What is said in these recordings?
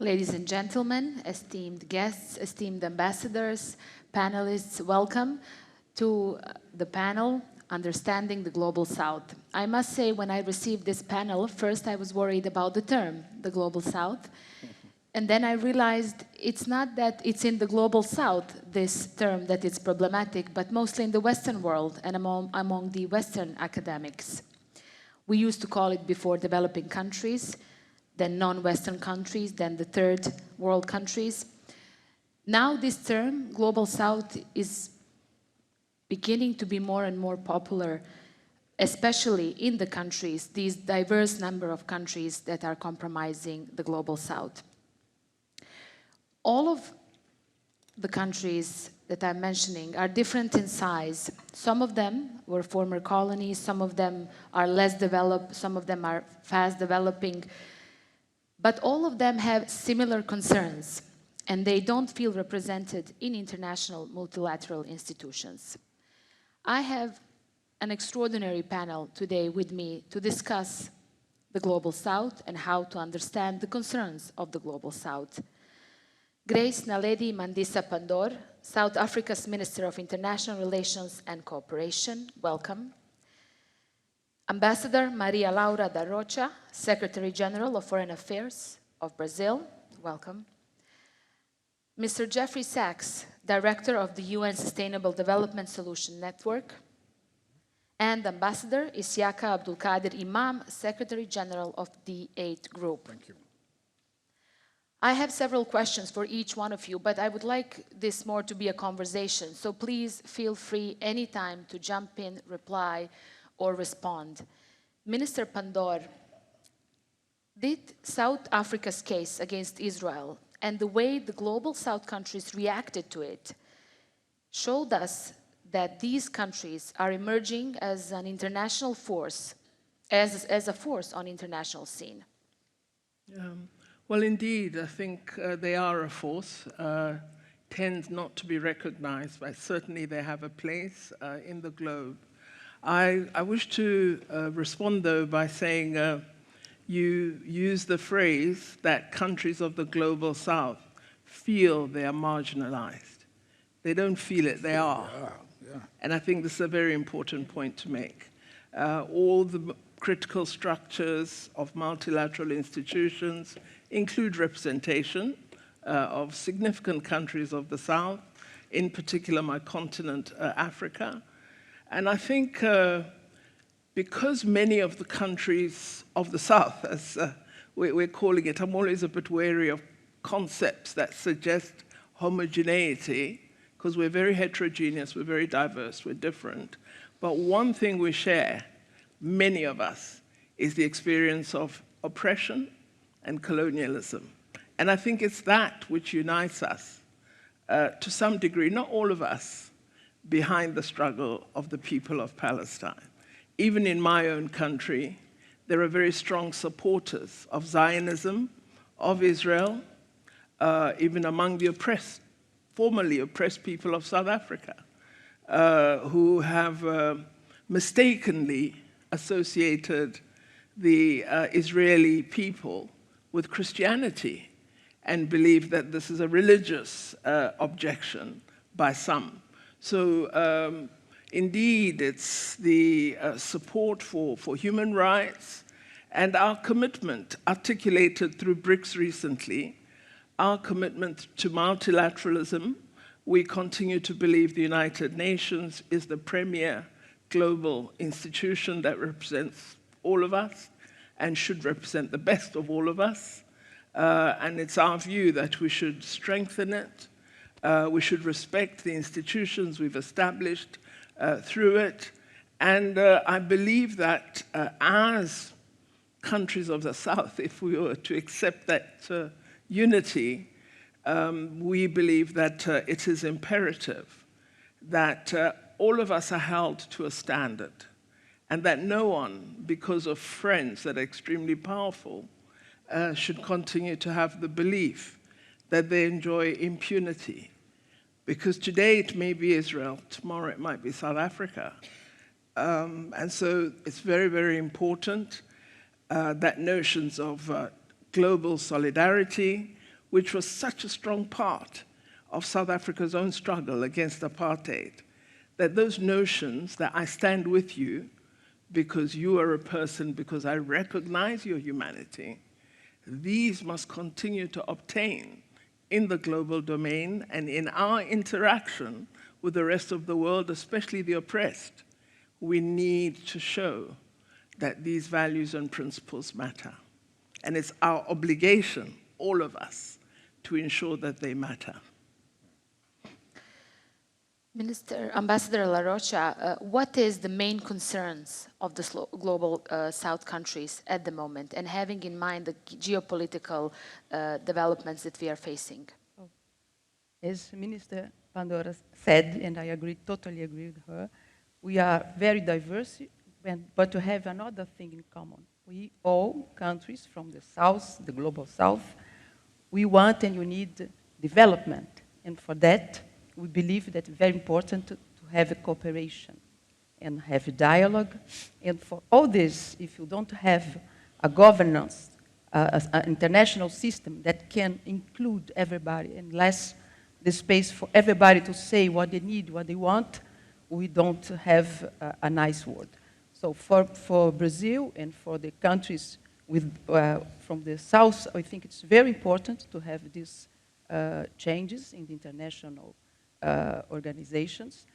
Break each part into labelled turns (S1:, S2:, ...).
S1: Ladies and gentlemen, esteemed guests, esteemed ambassadors, panelists, welcome to the panel, Understanding the Global South. I must say, when I received this panel, first I was worried about the term, the Global South. And then I realized it's not that it's in the Global South, this term, that it's problematic, but mostly in the Western world and among the Western academics. We used to call it before developing countries, then non-Western countries, then the third world countries. Now this term, Global South, is beginning to be more and more popular, especially in the countries, these diverse number of countries that are comprising the Global South. All of the countries that I'm mentioning are different in size. Some of them were former colonies, some of them are less developed, some of them are fast developing, but all of them have similar concerns, and they don't feel represented in international multilateral institutions. I have an extraordinary panel today with me to discuss the Global South and how to understand the concerns of the Global South. Grace Naledi Mandisa Pandor, South Africa's Minister of International Relations and Cooperation, welcome. Ambassador Maria Laura da Rocha, Secretary General of Foreign Affairs of Brazil, welcome. Mr. Jeffrey Sachs, Director of the UN Sustainable Development Solution Network, and Ambassador Isiaka Abdulkader Imam, Secretary General of the 8th Group.
S2: Thank you.
S1: I have several questions for each one of you, but I would like this more to be a conversation, so please feel free anytime to jump in, reply, or respond. Minister Pandor, did South Africa's case against Israel and the way the Global South countries reacted to it showed us that these countries are emerging as an international force, as a force on international scene?
S3: Well, indeed, I think they are a force, tend not to be recognized, but certainly they have a place in the globe. I wish to respond, though, by saying you use the phrase that countries of the Global South feel they are marginalized. They don't feel it, they are.
S2: Yeah.
S3: And I think this is a very important point to make. All the critical structures of multilateral institutions include representation of significant countries of the South, in particular my continent, Africa. And I think because many of the countries of the South, as we're calling it, I'm always a bit wary of concepts that suggest homogeneity, because we're very heterogeneous, we're very diverse, we're different. But one thing we share, many of us, is the experience of oppression and colonialism. And I think it's that which unites us, to some degree, not all of us, behind the struggle of the people of Palestine. Even in my own country, there are very strong supporters of Zionism, of Israel, even among the oppressed, formerly oppressed people of South Africa, who have mistakenly associated the Israeli people with Christianity and believe that this is a religious objection by some. So indeed, it's the support for human rights and our commitment articulated through BRICS recently, our commitment to multilateralism. We continue to believe the United Nations is the premier global institution that represents all of us and should represent the best of all of us. And it's our view that we should strengthen it. We should respect the institutions we've established through it. And I believe that as countries of the South, if we were to accept that unity, we believe that it is imperative that all of us are held to a standard, and that no one, because of friends that are extremely powerful, should continue to have the belief that they enjoy impunity. Because today it may be Israel, tomorrow it might be South Africa. And so it's very, very important that notions of global solidarity, which was such a strong part of South Africa's own struggle against apartheid, that those notions that I stand with you because you are a person, because I recognize your humanity, these must continue to obtain in the global domain and in our interaction with the rest of the world, especially the oppressed. We need to show that these values and principles matter. And it's our obligation, all of us, to ensure that they matter.
S1: Ambassador La Rocha, what is the main concerns of the global South countries at the moment, and having in mind the geopolitical developments that we are facing?
S2: As Minister Pandora said, and I totally agree with her, we are very diverse, but we have another thing in common. We all countries from the South, the global South, we want and we need development. And for that, we believe that it's very important to have a cooperation and have a dialogue. And for all this, if you don't have a governance, an international system that can include everybody and less the space for everybody to say what they need, what they want, we don't have a nice world. So for Brazil and for the countries from the South, I think it's very important to have these changes in the international organizations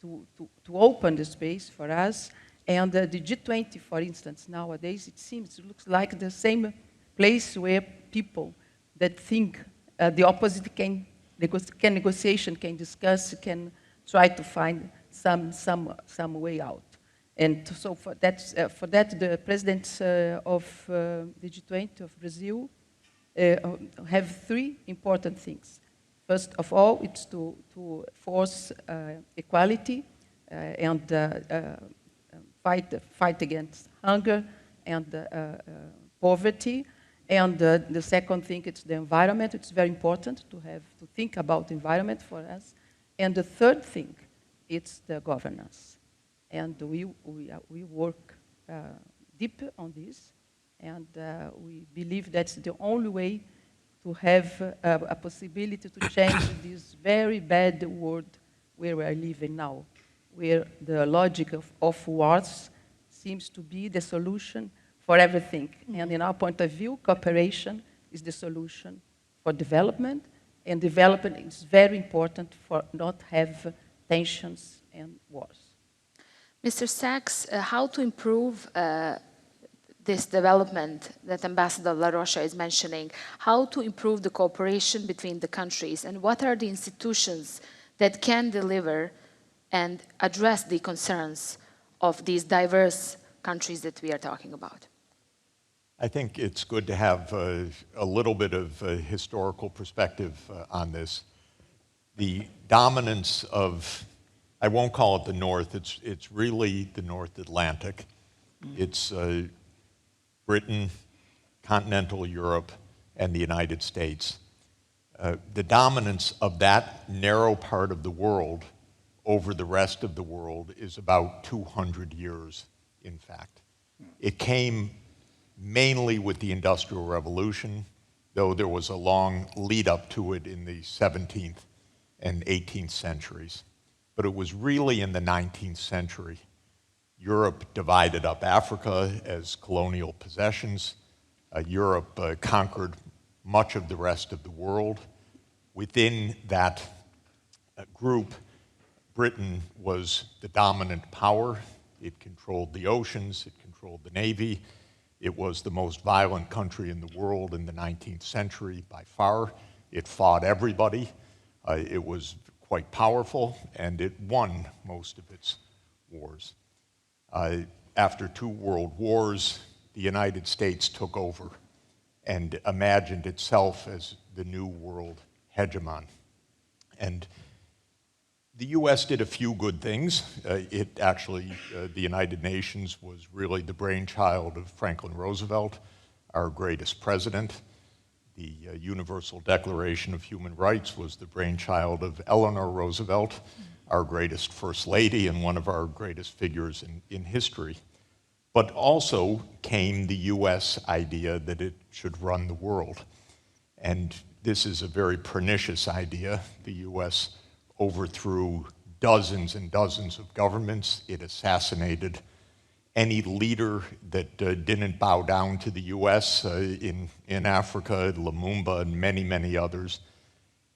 S2: to open the space for us. And the G20, for instance, nowadays, it looks like the same place where people that think the opposite can negotiation, can discuss, can try to find some way out. And so for that, the presidents of the G20 of Brazil have three important things. First of all, it's to force equality and fight against hunger and poverty. And the second thing, it's the environment. It's very important to think about the environment for us. And the third thing, it's the governance. And we work deep on this, and we believe that's the only way to have a possibility to change this very bad world where we are living now, where the logic of wars seems to be the solution for everything. Mm-hmm. And in our point of view, cooperation is the solution for development, and development is very important for not have tensions and wars.
S1: Mr. Sachs, how to improve this development that Ambassador La Rocha is mentioning, how to improve the cooperation between the countries, and what are the institutions that can deliver and address the concerns of these diverse countries that we are talking about?
S4: I think it's good to have a little bit of historical perspective on this. The dominance of, I won't call it the North, it's really the North Atlantic. It's Britain, continental Europe, and the United States. The dominance of that narrow part of the world over the rest of the world is about 200 years, in fact. It came mainly with the Industrial Revolution, though there was a long lead up to it in the 17th and 18th centuries. But it was really in the 19th century. Europe divided up Africa as colonial possessions. Europe conquered much of the rest of the world. Within that group, Britain was the dominant power. It controlled the oceans, it controlled the Navy. It was the most violent country in the world in the 19th century by far. It fought everybody. It was quite powerful, and it won most of its wars. After 2 world wars, the United States took over and imagined itself as the new world hegemon. And the U.S. did a few good things. It actually, the United Nations was really the brainchild of Franklin Roosevelt, our greatest president. The Universal Declaration of Human Rights was the brainchild of Eleanor Roosevelt, our greatest first lady and one of our greatest figures in history. But also came the U.S. idea that it should run the world. And this is a very pernicious idea. The U.S. overthrew dozens and dozens of governments. It assassinated any leader that didn't bow down to the U.S. In Africa, Lumumba, and many, many others.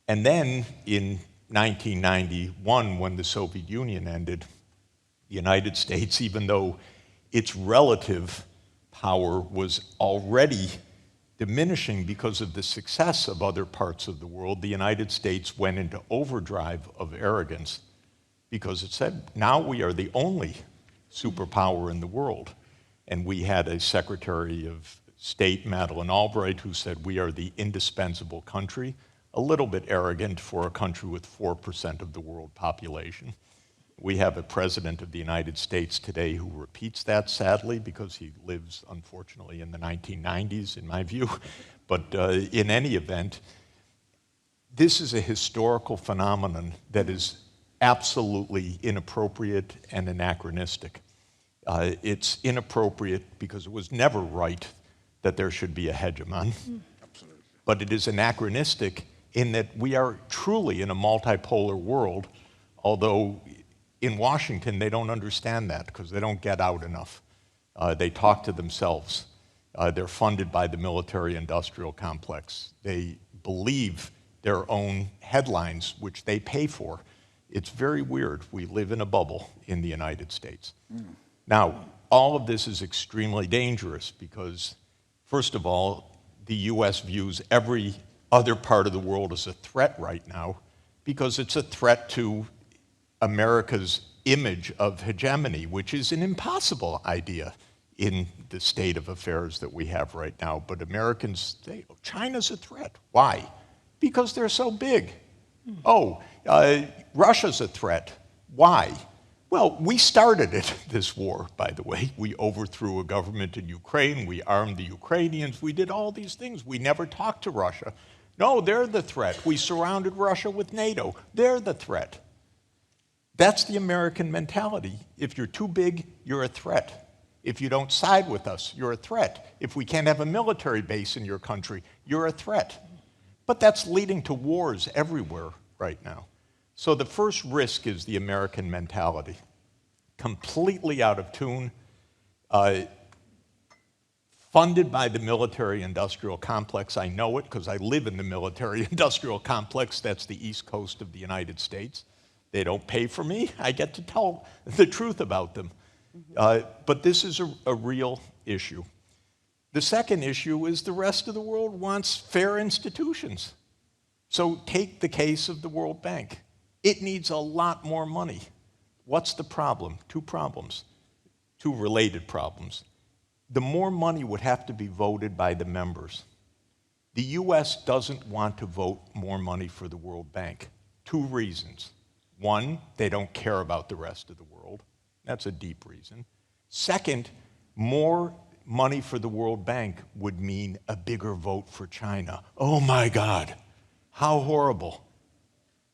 S4: And then in 1991, when the Soviet Union ended, the United States, even though its relative power was already diminishing because of the success of other parts of the world, the United States went into overdrive of arrogance because it said, now we are the only superpower in the world. And we had a Secretary of State, Madeleine Albright, who said we are the indispensable country, a little bit arrogant for a country with 4% of the world population. We have a president of the United States today who repeats that, sadly, because he lives, unfortunately, in the 1990s, in my view. But in any event, this is a historical phenomenon that is absolutely inappropriate and anachronistic. It's inappropriate because it was never right that there should be a hegemon.
S5: Absolutely.
S4: But it is anachronistic in that we are truly in a multipolar world, although in Washington they don't understand that because they don't get out enough. They talk to themselves. They're funded by the military-industrial complex. They believe their own headlines, which they pay for. It's very weird. We live in a bubble in the United States. Now, all of this is extremely dangerous because, first of all, the U.S. views every other part of the world as a threat right now because it's a threat to America's image of hegemony, which is an impossible idea in the state of affairs that we have right now. But Americans say, oh, China's a threat. Why? Because they're so big. Oh, Russia's a threat. Why? Well, we started it, this war, by the way. We overthrew a government in Ukraine. We armed the Ukrainians. We did all these things. We never talked to Russia. No, they're the threat. We surrounded Russia with NATO. They're the threat. That's the American mentality. If you're too big, you're a threat. If you don't side with us, you're a threat. If we can't have a military base in your country, you're a threat. But that's leading to wars everywhere right now. So the first risk is the American mentality. Completely out of tune, funded by the military-industrial complex. I know it because I live in the military-industrial complex. That's the East Coast of the United States. They don't pay for me. I get to tell the truth about them. But this is a real issue. The second issue is the rest of the world wants fair institutions. So take the case of the World Bank. It needs a lot more money. What's the problem? Two problems, two related problems. The more money would have to be voted by the members. The US doesn't want to vote more money for the World Bank. Two reasons. One, they don't care about the rest of the world. That's a deep reason. Second, more money for the World Bank would mean a bigger vote for China. Oh my God, how horrible.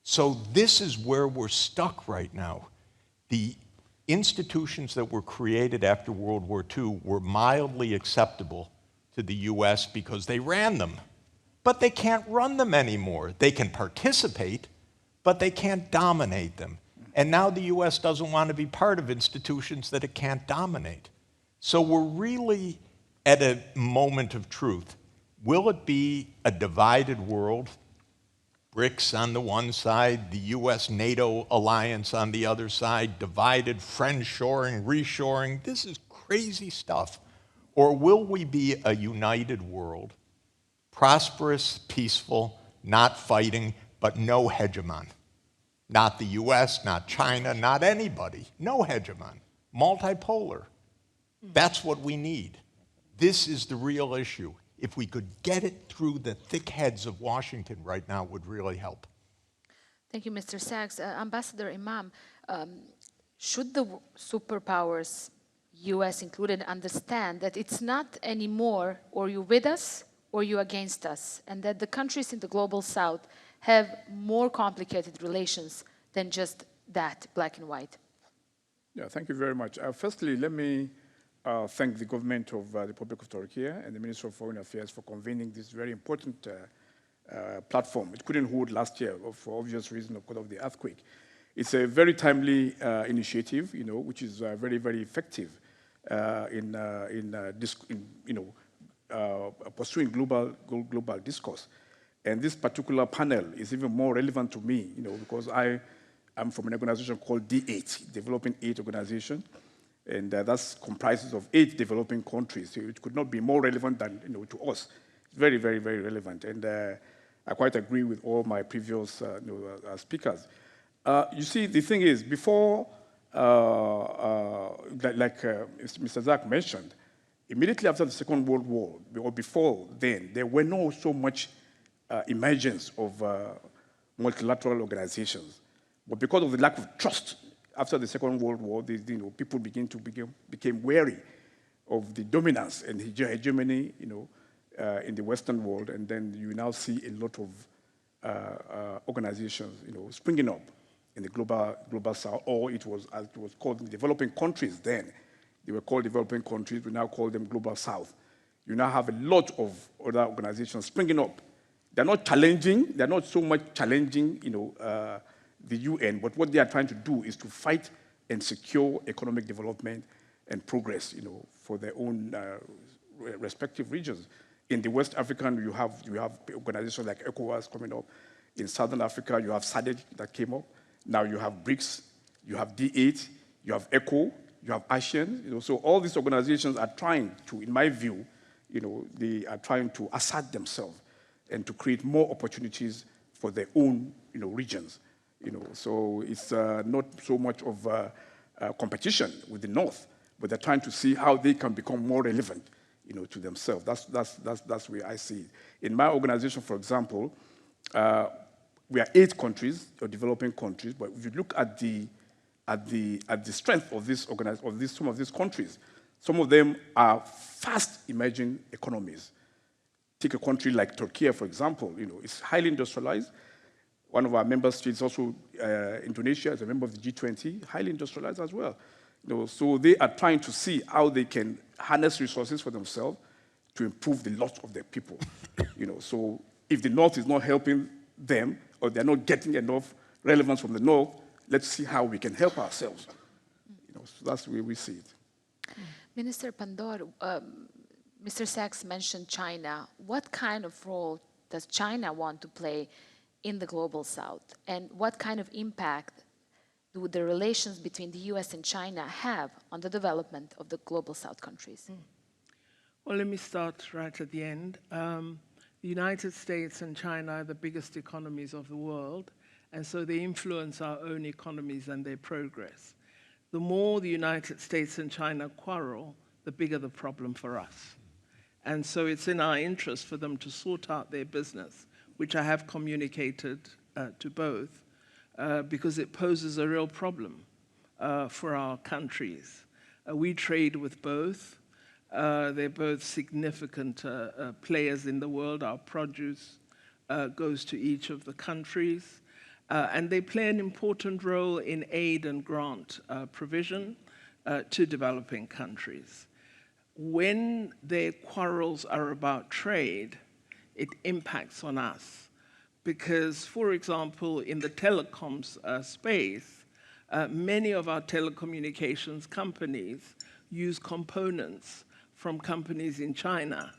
S4: So this is where we're stuck right now. The institutions that were created after World War II were mildly acceptable to the US because they ran them. But they can't run them anymore. They can participate, but they can't dominate them. And now the US doesn't want to be part of institutions that it can't dominate. So we're really at a moment of truth. Will it be a divided world? BRICS on the one side, the US-NATO alliance on the other side, divided, friendshoring, reshoring. This is crazy stuff. Or will we be a united world, prosperous, peaceful, not fighting, but no hegemon? Not the US, not China, not anybody. No hegemon. Multipolar. That's what we need. This is the real issue. If we could get it through the thick heads of Washington right now, it would really help.
S1: Thank you, Mr. Sachs. Ambassador Imam, should the superpowers, US included, understand that it's not anymore or you with us or you against us, and that the countries in the global south have more complicated relations than just that, black and white?
S5: Yeah, thank you very much. Firstly, let me thank the government of the Republic of Turkey and the Minister of Foreign Affairs for convening this very important platform. It couldn't hold last year for obvious reasons because of the earthquake. It's a very timely initiative, which is very, very effective pursuing global discourse. And this particular panel is even more relevant to me, because I'm from an organization called D8, Developing Aid Organization, and that comprises of 8 developing countries. So it could not be more relevant than to us. It's very, very, very relevant, and I quite agree with all my previous speakers. You see, the thing is, before, like Mr. Zach mentioned, immediately after the Second World War, or before then, there were not so much emergence of multilateral organizations. But because of the lack of trust after the Second World War, people became wary of the dominance and hegemony, in the Western world, and then you now see a lot of organizations, springing up in the global South, or it was, as it was called, in developing countries then. They were called developing countries. We now call them Global South. You now have a lot of other organizations springing up. They're not challenging. They're not so much challenging, the UN. But what they are trying to do is to fight and secure economic development and progress, for their own respective regions. In the West African, you have organizations like ECOWAS coming up. In Southern Africa, you have SADC that came up. Now you have BRICS, you have D8, you have ECHO, you have ASEAN. So all these organizations are trying to, in my view, they are trying to assert themselves and to create more opportunities for their own, regions. So it's not so much of a competition with the North, but they're trying to see how they can become more relevant, to themselves. That's where I see it. In my organization, for example, we are 8 countries, or developing countries, but if you look at the strength of some of these countries, some of them are fast emerging economies. Take a country like Turkey, for example. It's highly industrialized. One of our member states, also Indonesia, is a member of the G20, highly industrialized as well. So they are trying to see how they can harness resources for themselves to improve the lot of their people. So if the North is not helping them, or they're not getting enough relevance from the North, let's see how we can help ourselves. So that's the way we see it.
S1: Minister Pandor, Mr. Sachs mentioned China. What kind of role does China want to play in the Global South? And what kind of impact do the relations between the US and China have on the development of the Global South countries?
S3: Well, let me start right at the end. The United States and China are the biggest economies of the world, and so they influence our own economies and their progress. The more the United States and China quarrel, the bigger the problem for us. And so it's in our interest for them to sort out their business, which I have communicated to both, because it poses a real problem for our countries. We trade with both. They're both significant players in the world. Our produce goes to each of the countries. And they play an important role in aid and grant provision to developing countries. When their quarrels are about trade, it impacts on us. Because, for example, in the telecoms space, many of our telecommunications companies use components from companies in China.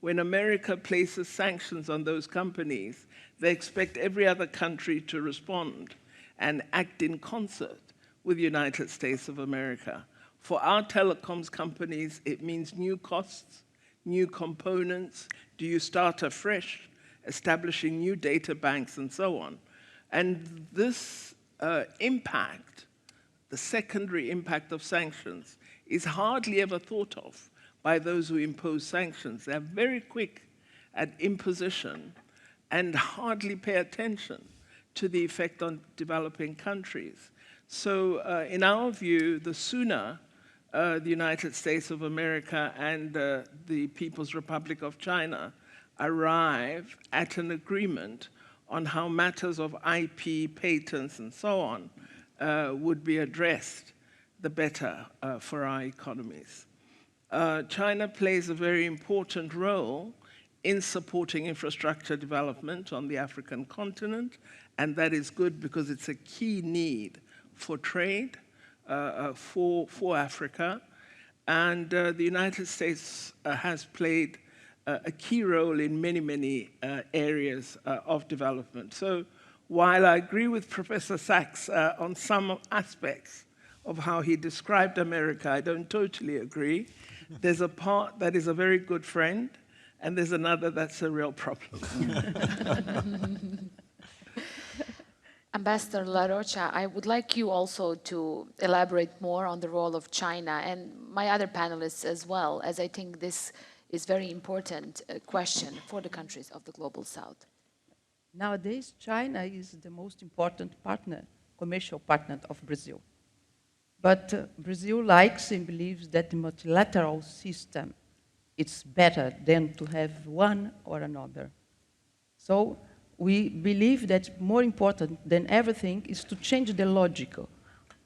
S3: When America places sanctions on those companies, they expect every other country to respond and act in concert with the United States of America. For our telecoms companies, it means new costs, new components. Do you start afresh, establishing new data banks and so on? And this impact, the secondary impact of sanctions, is hardly ever thought of by those who impose sanctions. They're very quick at imposition and hardly pay attention to the effect on developing countries. So in our view, the sooner the United States of America and the People's Republic of China arrive at an agreement on how matters of IP, patents, and so on would be addressed, the better for our economies. China plays a very important role in supporting infrastructure development on the African continent, and that is good because it's a key need for trade for Africa. And the United States has played a key role in many, many areas of development. So while I agree with Professor Sachs on some aspects of how he described America, I don't totally agree. There's a part that is a very good friend, and there's another that's a real problem.
S1: Ambassador La Rocha, I would like you also to elaborate more on the role of China and my other panelists as well, as I think this is very important question for the countries of the Global South.
S2: Nowadays, China is the most important partner, commercial partner of Brazil. But Brazil likes and believes that the multilateral system is better than to have one or another. So we believe that more important than everything is to change the logic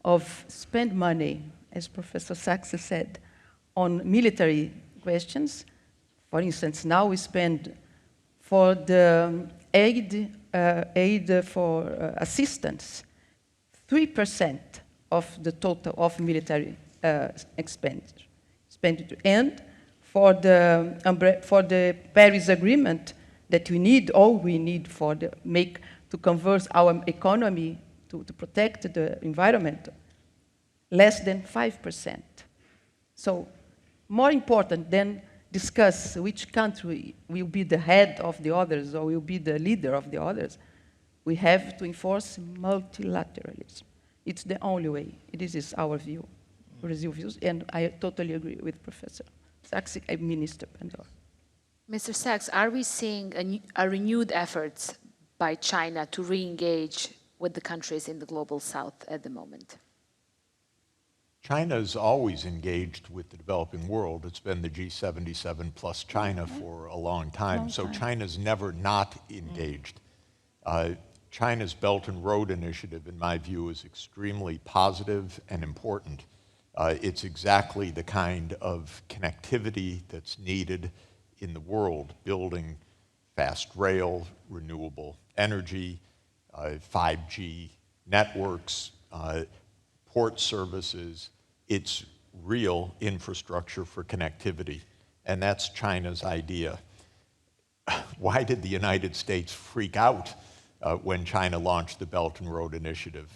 S2: of spend money, as Professor Sachs said, on military questions. For instance, now we spend for the aid for assistance, 3% of the total of military expenditure. And for the Paris Agreement that we need, all we need to convert our economy to protect the environment, less than 5%. So more important than discuss which country will be the head of the others or will be the leader of the others, we have to enforce multilateralism. It's the only way. This is our view, Brazil views, and I totally agree with Professor Sachs and Minister Pandora.
S1: Mr. Sachs, are we seeing a renewed efforts by China to re-engage with the countries in the Global South at the moment?
S4: China is always engaged with the developing world. It's been the G77 plus China for a long time. So China's never not engaged. China's Belt and Road Initiative, in my view, is extremely positive and important. It's exactly the kind of connectivity that's needed in the world, building fast rail, renewable energy, 5G networks, port services. It's real infrastructure for connectivity, and that's China's idea. Why did the United States freak out when China launched the Belt and Road Initiative?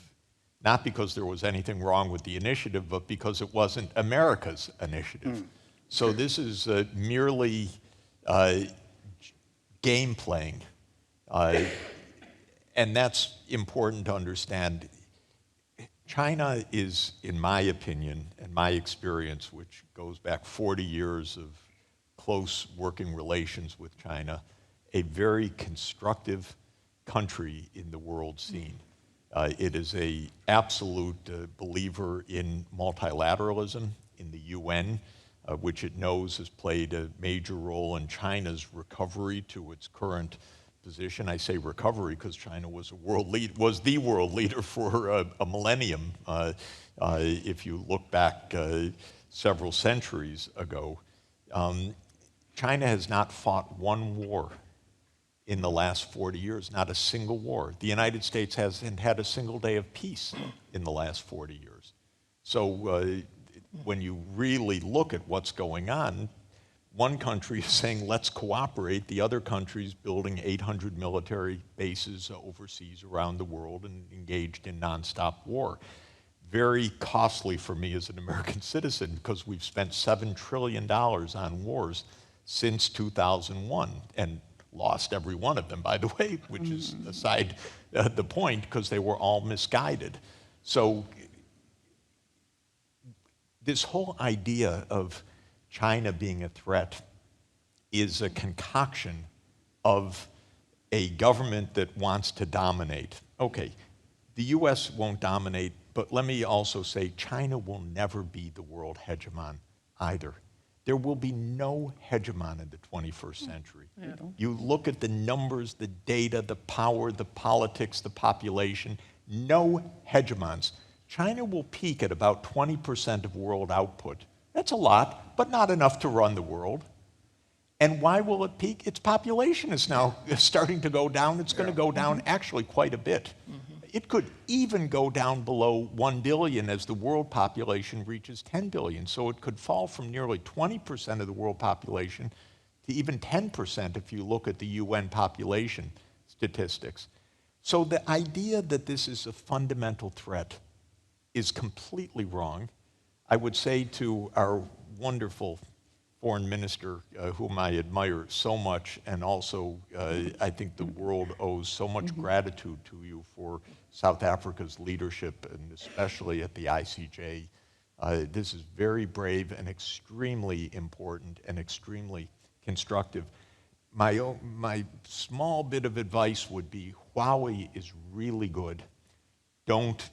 S4: Not because there was anything wrong with the initiative, but because it wasn't America's initiative. So this is merely game playing, and that's important to understand. China is, in my opinion and my experience, which goes back 40 years of close working relations with China, a very constructive country in the world scene. It is an absolute believer in multilateralism, in the UN, which it knows has played a major role in China's recovery to its current position. I say recovery because China was the world leader for a millennium. If you look back several centuries ago, China has not fought one war in the last 40 years, not a single war. The United States hasn't had a single day of peace in the last 40 years. So when you really look at what's going on, one country is saying, let's cooperate. The other country's building 800 military bases overseas around the world and engaged in nonstop war. Very costly for me as an American citizen because we've spent $7 trillion on wars since 2001 and lost every one of them, by the way, which is aside the point because they were all misguided. So this whole idea of China being a threat is a concoction of a government that wants to dominate. Okay, the US won't dominate, but let me also say China will never be the world hegemon either. There will be no hegemon in the 21st century. Yeah. You look at the numbers, the data, the power, the politics, the population, no hegemons. China will peak at about 20% of world output. That's a lot, but not enough to run the world. And why will it peak? Its population is now starting to go down. It's going to go down actually quite a bit. It could even go down below 1 billion as the world population reaches 10 billion. So it could fall from nearly 20% of the world population to even 10% if you look at the UN population statistics. So the idea that this is a fundamental threat is completely wrong. I would say to our wonderful foreign minister, whom I admire so much, and also I think the world owes so much gratitude to you for South Africa's leadership, and especially at the ICJ. This is very brave and extremely important and extremely constructive. My small bit of advice would be Huawei is really good. Don't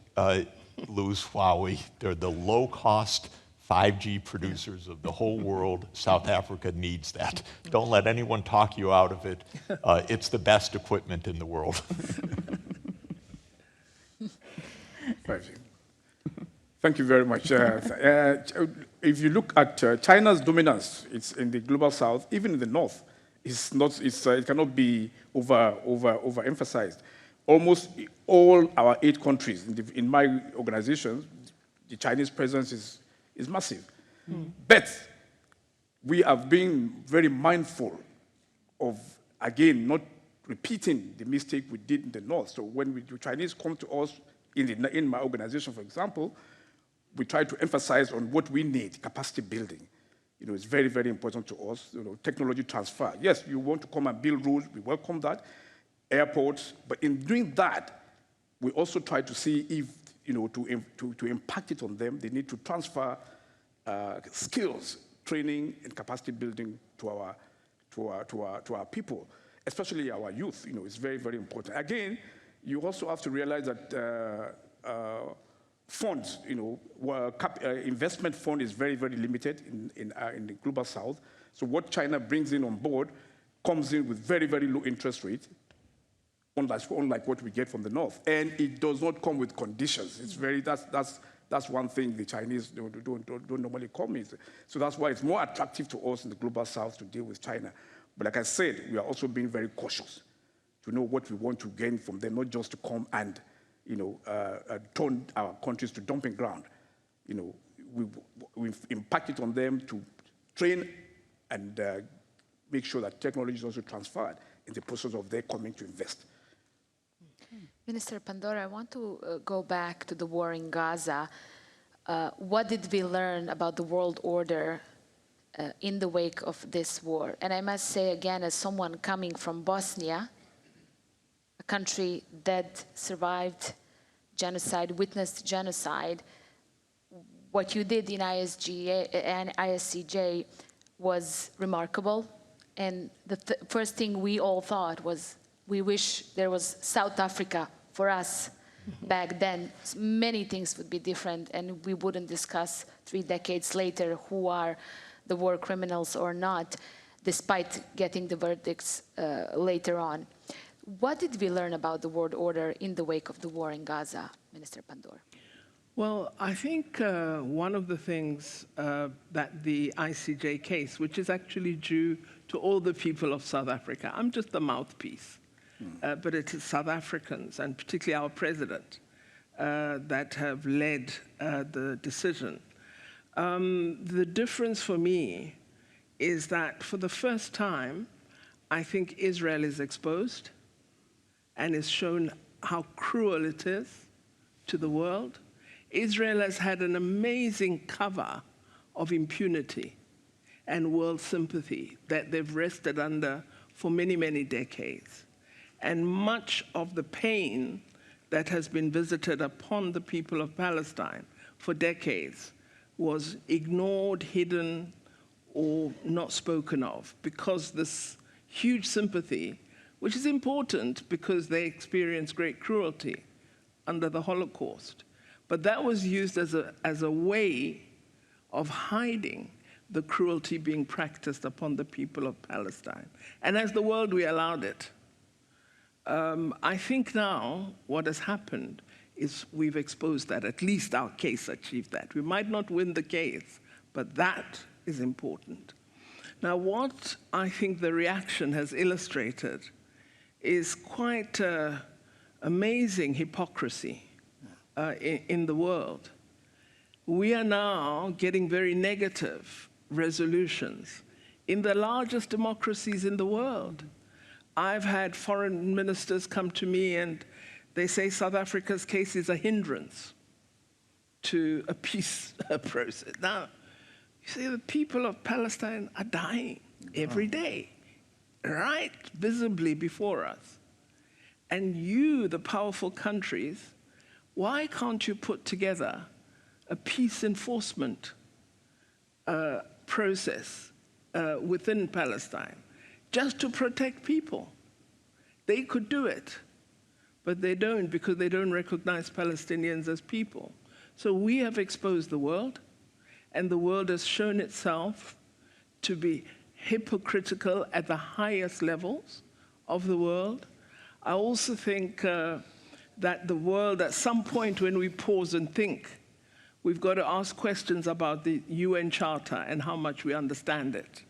S4: lose Huawei. They're the low-cost 5G producers of the whole world. South Africa needs that. Don't let anyone talk you out of it. It's the best equipment in the world.
S5: Thank you very much. If you look at China's dominance, it's in the global south, even in the north, it cannot be overemphasized. Almost all our 8 countries in my organization, the Chinese presence is massive. But we have been very mindful of, again, not repeating the mistake we did in the north. So when the Chinese come to us, in my organization, for example, we try to emphasize on what we need, capacity building. It's very, very important to us. Technology transfer. Yes, you want to come and build roads, we welcome that. Airports, but in doing that, we also try to see if, to impact it on them, they need to transfer skills, training, and capacity building to our people, especially our youth. It's very, very important. Again, you also have to realize that funds, investment fund is very, very limited in the global south. So what China brings in on board comes in with very, very low interest rate, unlike what we get from the north. And it does not come with conditions. It's very, that's one thing the Chinese don't normally come with. So that's why it's more attractive to us in the global south to deal with China. But like I said, we are also being very cautious to know what we want to gain from them, not just to come and turn our countries to dumping ground. We've impacted on them to train and make sure that technology is also transferred in the process of their coming to invest.
S1: Minister Pandora, I want to go back to the war in Gaza. What did we learn about the world order in the wake of this war? And I must say again, as someone coming from Bosnia, a country that survived genocide, witnessed genocide, what you did in ISCJ was remarkable. And the first thing we all thought was, we wish there was South Africa for us back then. Many things would be different, and we wouldn't discuss 3 decades later who are the war criminals or not, despite getting the verdicts later on. What did we learn about the world order in the wake of the war in Gaza, Minister Pandora?
S3: Well, I think one of the things that the ICJ case, which is actually due to all the people of South Africa, I'm just the mouthpiece, but it is South Africans, and particularly our president, that have led the decision. The difference for me is that for the first time, I think Israel is exposed and is shown how cruel it is to the world. Israel has had an amazing cover of impunity and world sympathy that they've rested under for many, many decades. And much of the pain that has been visited upon the people of Palestine for decades was ignored, hidden, or not spoken of, because this huge sympathy, which is important because they experienced great cruelty under the Holocaust, but that was used as a way of hiding the cruelty being practiced upon the people of Palestine. And as the world, we allowed it. I think now what has happened is we've exposed that. At least our case achieved that. We might not win the case, but that is important. Now, what I think the reaction has illustrated is quite amazing hypocrisy in the world. We are now getting very negative resolutions in the largest democracies in the world. I've had foreign ministers come to me and they say South Africa's case is a hindrance to a peace process. Now, you see, the people of Palestine are dying every day, right visibly before us. And you, the powerful countries, why can't you put together a peace enforcement process within Palestine just to protect people? They could do it, but they don't, because they don't recognize Palestinians as people. So we have exposed the world, and the world has shown itself to be hypocritical at the highest levels of the world. I also think that the world, at some point when we pause and think, we've got to ask questions about the UN Charter and how much we understand it.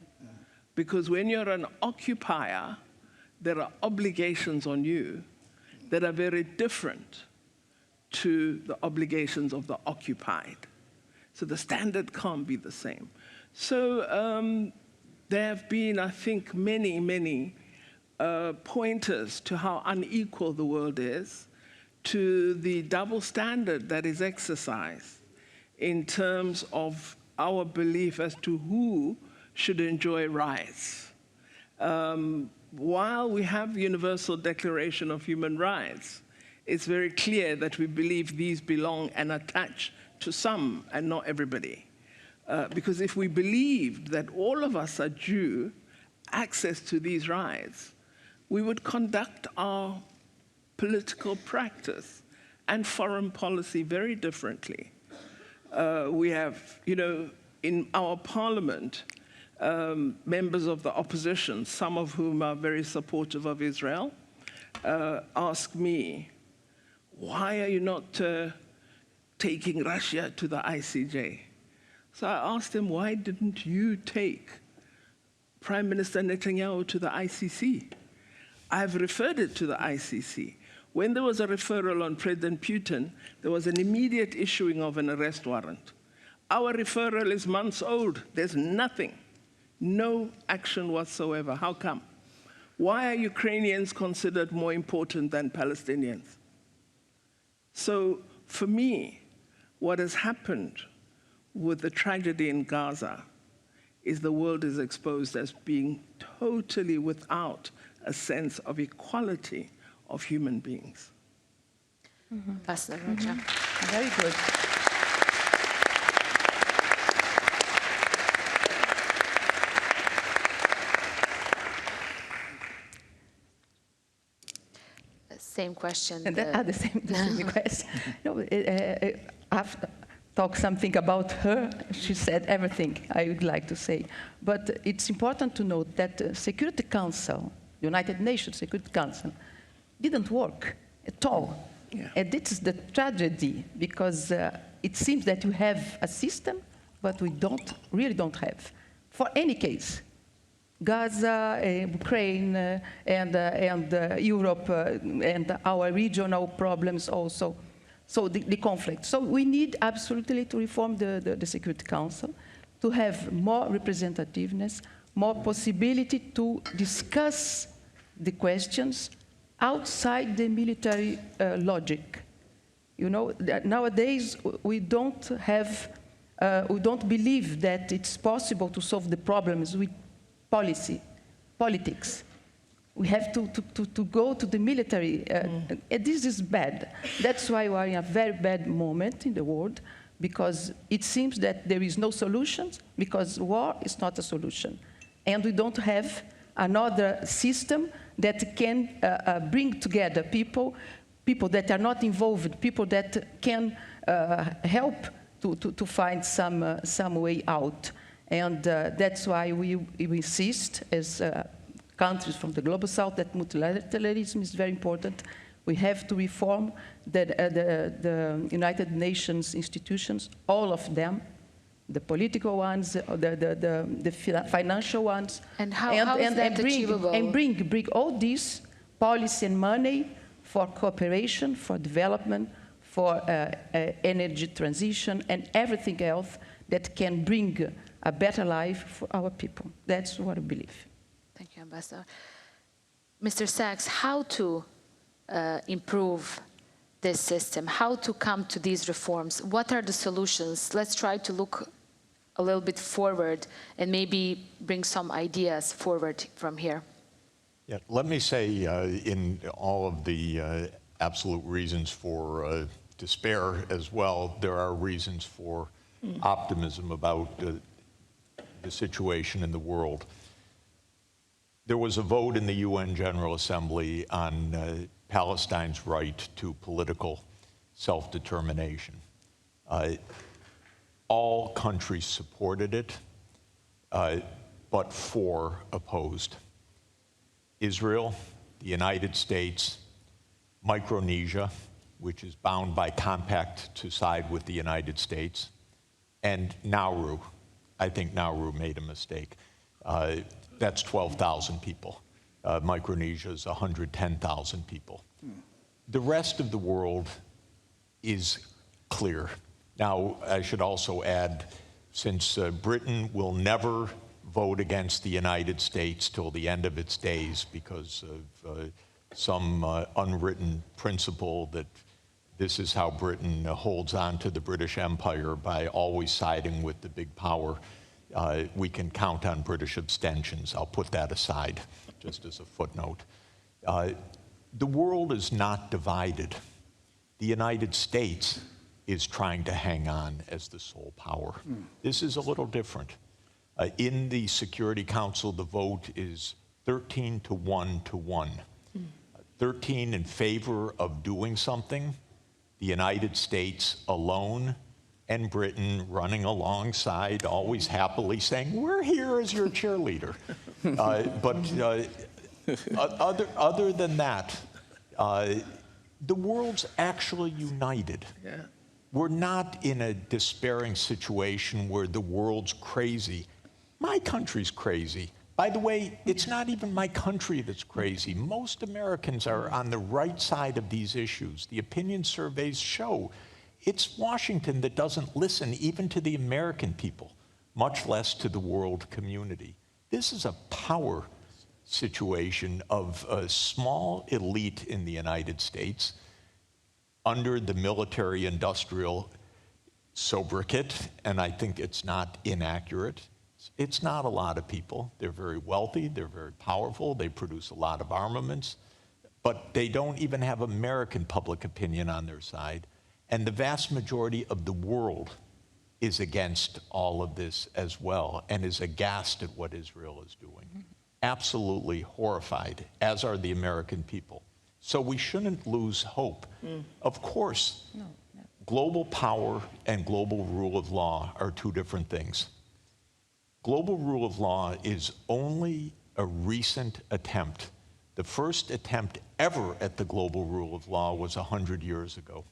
S3: Because when you're an occupier, there are obligations on you that are very different to the obligations of the occupied. So the standard can't be the same. So there have been, I think, many pointers to how unequal the world is, to the double standard that is exercised in terms of our belief as to who should enjoy rights. While we have the Universal Declaration of Human Rights, it's very clear that we believe these belong and attach to some and not everybody. Because if we believed that all of us are due access to these rights, we would conduct our political practice and foreign policy very differently. We have, in our parliament, members of the opposition, some of whom are very supportive of Israel, ask me, why are you not taking Russia to the ICJ? So I asked him, why didn't you take Prime Minister Netanyahu to the ICC? I've referred it to the ICC. When there was a referral on President Putin, there was an immediate issuing of an arrest warrant. Our referral is months old. There's nothing, no action whatsoever. How come? Why are Ukrainians considered more important than Palestinians? So for me, what has happened with the tragedy in Gaza is the world is exposed as being totally without a sense of equality of human beings.
S1: Pastor Rocha.
S2: Very good.
S1: Same question.
S2: And the same question. No, I've talked something about her. She said everything I would like to say. But it's important to note that the Security Council, United Nations Security Council, didn't work at all.
S3: Yeah.
S2: And this is the tragedy, because it seems that you have a system, but we really don't have. For any case, Gaza, Ukraine, and Europe, and our regional problems also. So the conflict. So we need absolutely to reform the Security Council, to have more representativeness, more possibility to discuss the questions outside the military logic. Nowadays we don't believe that it's possible to solve the problems with politics. We have to go to the military. And this is bad. That's why we are in a very bad moment in the world, because it seems that there is no solutions, because war is not a solution. And we don't have another system that can bring together people that are not involved, people that can help to find some way out. And that's why we insist, as countries from the Global South, that multilateralism is very important. We have to reform the United Nations institutions, all of them, the political ones, the financial ones.
S1: And how is that achievable?
S2: And bring all this policy and money for cooperation, for development, for energy transition, and everything else that can bring a better life for our people. That's what I believe.
S1: Thank you, Ambassador. Mr. Sachs, how to improve this system? How to come to these reforms? What are the solutions? Let's try to look a little bit forward and maybe bring some ideas forward from here.
S4: Yeah, let me say, in all of the absolute reasons for despair as well, there are reasons for optimism about the situation in the world. There was a vote in the UN General Assembly on Palestine's right to political self-determination. All countries supported it, but 4 opposed. Israel, the United States, Micronesia, which is bound by compact to side with the United States, and Nauru. I think Nauru made a mistake. That's 12,000 people. Micronesia is 110,000 people. The rest of the world is clear. Now, I should also add, since Britain will never vote against the United States till the end of its days because of some unwritten principle that this is how Britain holds on to the British Empire, by always siding with the big power. We can count on British abstentions. I'll put that aside just as a footnote. The world is not divided. The United States is trying to hang on as the sole power. This is a little different. In the Security Council, the vote is 13 to 1 to 1. 13 in favor of doing something, the United States alone, and Britain running alongside, always happily saying, we're here as your cheerleader. Other than that, the world's actually united.
S3: Yeah.
S4: We're not in a despairing situation where the world's crazy. My country's crazy. By the way, it's not even my country that's crazy. Most Americans are on the right side of these issues. The opinion surveys show it's Washington that doesn't listen even to the American people, much less to the world community. This is a power situation of a small elite in the United States under the military-industrial sobriquet, and I think it's not inaccurate. It's not a lot of people. They're very wealthy, they're very powerful, they produce a lot of armaments, but they don't even have American public opinion on their side. And the vast majority of the world is against all of this as well, and is aghast at what Israel is doing. Absolutely horrified, as are the American people. So we shouldn't lose hope. Of course, global power and global rule of law are 2 different things. Global rule of law is only a recent attempt. The first attempt ever at the global rule of law was 100 years ago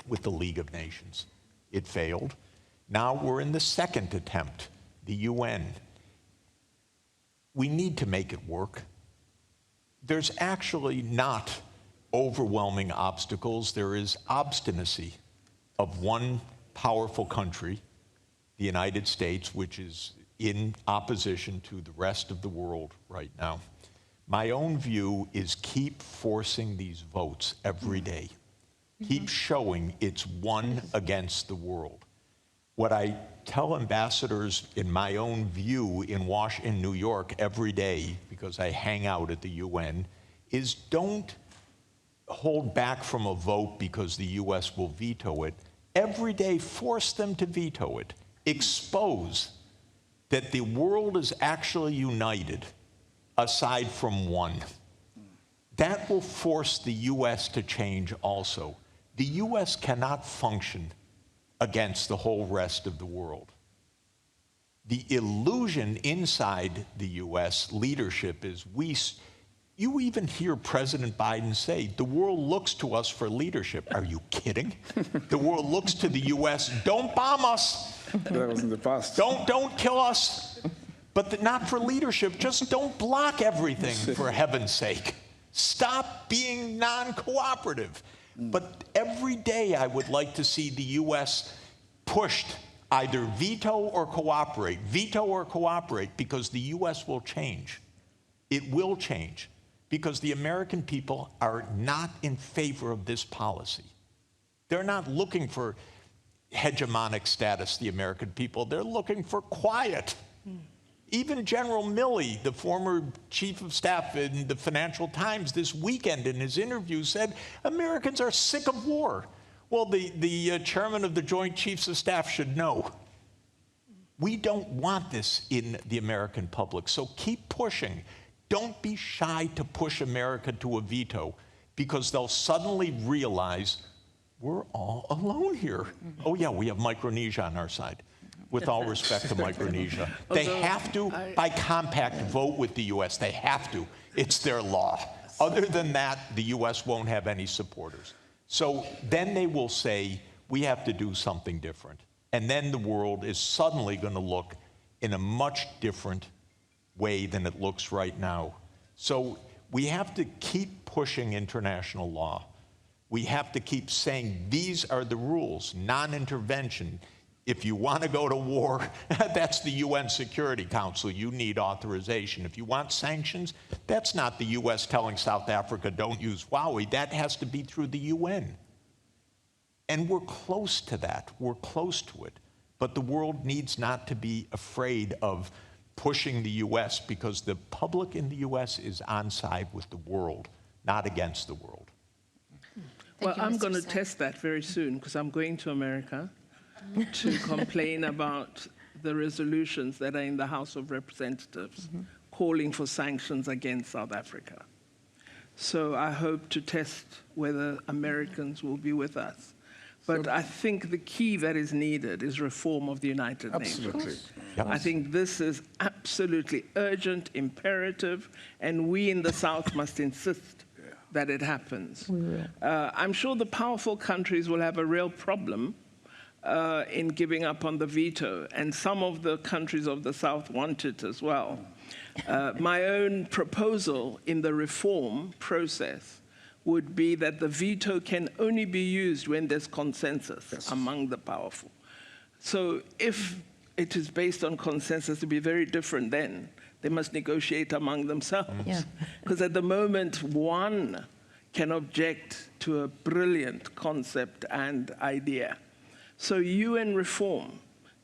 S4: with the League of Nations. It failed. Now we're in the second attempt, the UN. We need to make it work. There's actually not overwhelming obstacles. There is obstinacy of one powerful country, the United States, which is in opposition to the rest of the world right now. My own view is keep forcing these votes every day. Keep showing it's one against the world. What I tell ambassadors in my own view in New York every day, because I hang out at the UN, is don't hold back from a vote because the US will veto it. Every day, force them to veto it. Expose that the world is actually united, aside from one. That will force the US to change also. The US cannot function against the whole rest of the world. The illusion inside the US leadership is You even hear President Biden say, the world looks to us for leadership. Are you kidding? The world looks to the US, don't bomb us.
S5: That was in the past.
S4: Don't kill us. But not for leadership, just don't block everything, for heaven's sake. Stop being non-cooperative. But every day I would like to see the US pushed either veto or cooperate, because the US will change. It will change, because the American people are not in favor of this policy. They're not looking for hegemonic status, the American people. They're looking for quiet. Even General Milley, the former chief of staff in the Financial Times this weekend in his interview said, Americans are sick of war. Well, the chairman of the Joint Chiefs of Staff should know. We don't want this in the American public, so keep pushing. Don't be shy to push America to a veto, because they'll suddenly realize we're all alone here. Oh yeah, we have Micronesia on our side. With all respect to Micronesia. They have to, by compact, vote with the US. They have to. It's their law. Other than that, the US won't have any supporters. So then they will say, we have to do something different. And then the world is suddenly going to look in a much different way than it looks right now. So we have to keep pushing international law. We have to keep saying, these are the rules, non-intervention. If you want to go to war, that's the UN Security Council. You need authorization. If you want sanctions, that's not the US telling South Africa, don't use Huawei. That has to be through the UN. And we're close to that. We're close to it. But the world needs not to be afraid of pushing the US, because the public in the US is on side with the world, not against the world.
S3: Well, I'm
S1: Mr.
S3: going to
S1: Sack.
S3: test that very soon, because I'm going to America to complain about the resolutions that are in the House of Representatives calling for sanctions against South Africa. So I hope to test whether Americans will be with us. But I think the key that is needed is reform of the United
S5: Absolutely.
S3: Nations.
S4: Yep.
S3: I think this is absolutely urgent, imperative, and we in the South must insist that it happens. I'm sure the powerful countries will have a real problem in giving up on the veto, and some of the countries of the South want it as well. My own proposal in the reform process would be that the veto can only be used when there's consensus among the powerful. So if it is based on consensus, it would be very different then. They must negotiate among themselves. Because at the moment, one can object to a brilliant concept and idea. So UN reform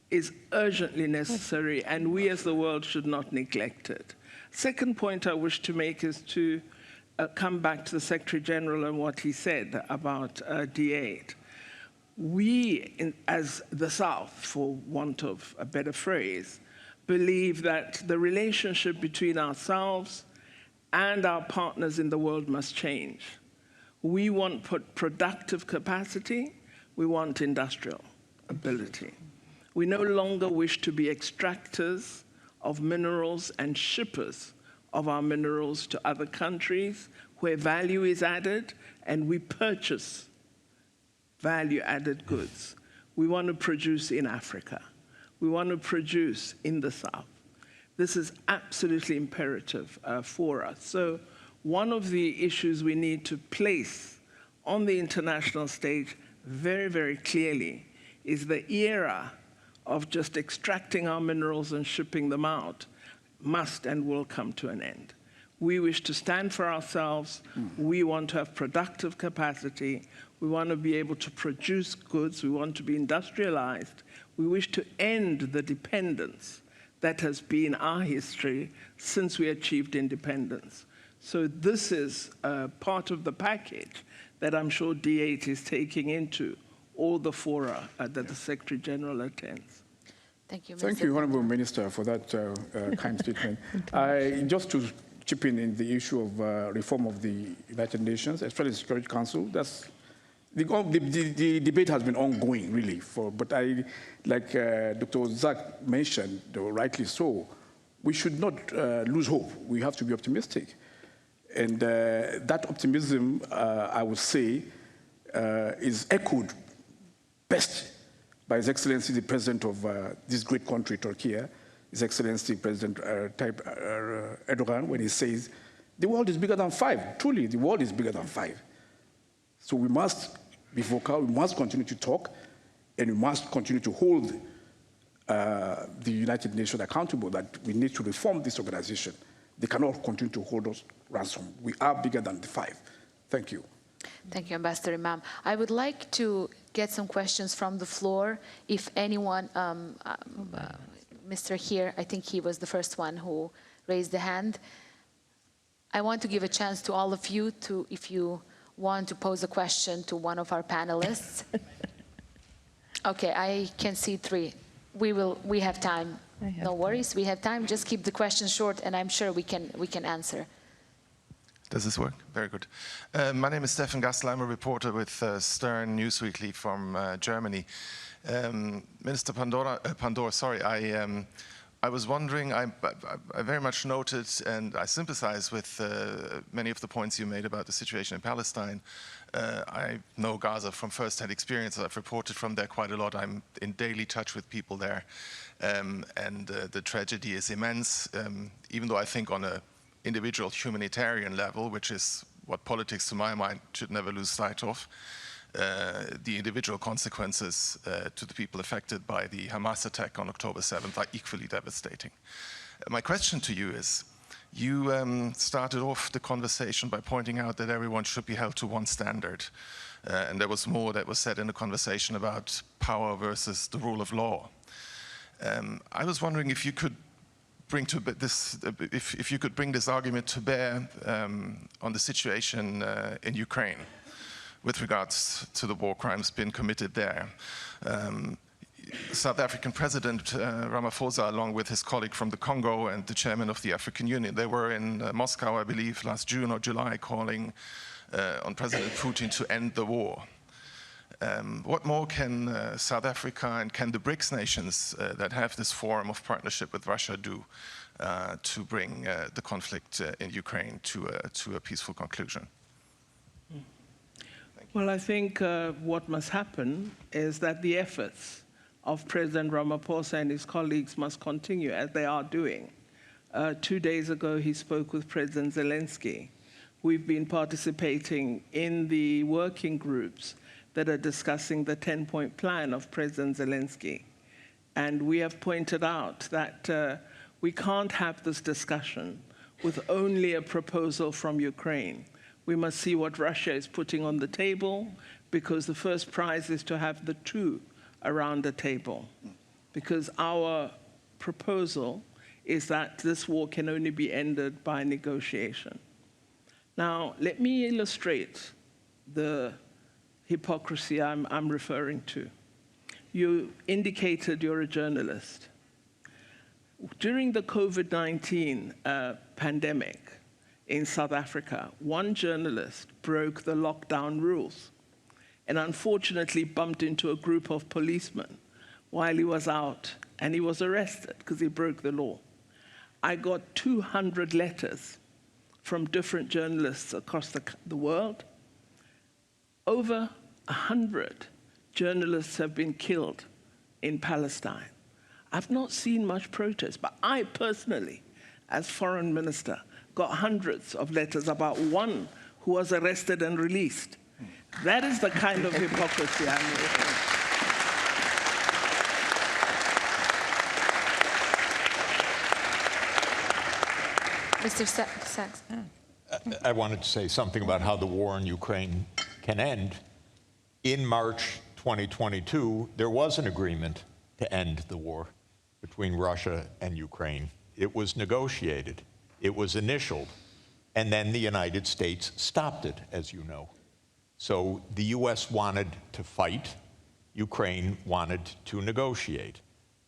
S3: is urgently necessary, and we as the world should not neglect it. Second point I wish to make is to come back to the Secretary General and what he said about D8. We, as the South, for want of a better phrase, believe that the relationship between ourselves and our partners in the world must change. We want productive capacity, we want industrial ability. We no longer wish to be extractors of minerals and shippers of our minerals to other countries where value is added, and we purchase value-added goods. We want to produce in Africa. We want to produce in the South. This is absolutely imperative for us. So one of the issues we need to place on the international stage very, very clearly is the era of just extracting our minerals and shipping them out must and will come to an end. We wish to stand for ourselves. We want to have productive capacity. We want to be able to produce goods. We want to be industrialized. We wish to end the dependence that has been our history since we achieved independence. So this is part of the package that I'm sure D8 is taking into all the fora that the Secretary General attends.
S1: Thank you,
S5: Thank
S1: Mr.
S5: you, Honorable Minister, for that kind statement. Just to chip in the issue of reform of the United Nations, especially the Security Council, that's the debate has been ongoing, really. But like Dr. Zach mentioned, rightly so, we should not lose hope. We have to be optimistic. And that optimism, I would say, is echoed best by His Excellency the President of this great country, Turkey, His Excellency President Tayyip Erdogan, when he says, the world is bigger than 5. Truly, the world is bigger than 5. So we must be vocal, we must continue to talk, and we must continue to hold the United Nations accountable that we need to reform this organization. They cannot continue to hold us ransom. We are bigger than the 5. Thank you.
S1: Thank you, Ambassador Imam. I would like to get some questions from the floor. If anyone, Mr. here, I think he was the first one who raised the hand. I want to give a chance to all of you to, if you want to pose a question to one of our panelists. Okay, I can see 3. We have time. No worries, we have time. Just keep the questions short, and I'm sure we can answer.
S6: Does this work? Very good. My name is Stefan Gassler. I'm a reporter with Stern Newsweekly from Germany. Minister Pandor, sorry, I was wondering, I very much noted and I sympathize with many of the points you made about the situation in Palestine. I know Gaza from first-hand experience. I've reported from there quite a lot. I'm in daily touch with people there. And the tragedy is immense, even though I think on an individual humanitarian level, which is what politics, to my mind, should never lose sight of, the individual consequences to the people affected by the Hamas attack on October 7th are equally devastating. My question to you is, you started off the conversation by pointing out that everyone should be held to one standard. And there was more that was said in the conversation about power versus the rule of law. I was wondering if you could bring to this, if you could bring this argument to bear on the situation in Ukraine with regards to the war crimes being committed there. South African President Ramaphosa, along with his colleague from the Congo and the chairman of the African Union, they were in Moscow, I believe, last June or July, calling on President Putin to end the war. What more can South Africa and can the BRICS nations that have this forum of partnership with Russia do to bring the conflict in Ukraine to a peaceful conclusion?
S3: Well, I think what must happen is that the efforts of President Ramaphosa and his colleagues must continue, as they are doing. 2 days ago, he spoke with President Zelensky. We've been participating in the working groups that are discussing the 10-point plan of President Zelensky. And we have pointed out that we can't have this discussion with only a proposal from Ukraine. We must see what Russia is putting on the table, because the first prize is to have the 2 around the table. Because our proposal is that this war can only be ended by negotiation. Now, let me illustrate the hypocrisy I'm referring to. You indicated you're a journalist. During the COVID-19 pandemic in South Africa, one journalist broke the lockdown rules and unfortunately bumped into a group of policemen while he was out, and he was arrested because he broke the law. I got 200 letters from different journalists across the world. Over 100 journalists have been killed in Palestine. I've not seen much protest, but I personally, as foreign minister, got hundreds of letters about one who was arrested and released. That is the kind of hypocrisy I'm referring to.
S1: Mr. Sachs.
S4: I wanted to say something about how the war in Ukraine can end. In March 2022, there was an agreement to end the war between Russia and Ukraine. It was negotiated, it was initialed, and then the United States stopped it, as you know. So the US wanted to fight, Ukraine wanted to negotiate.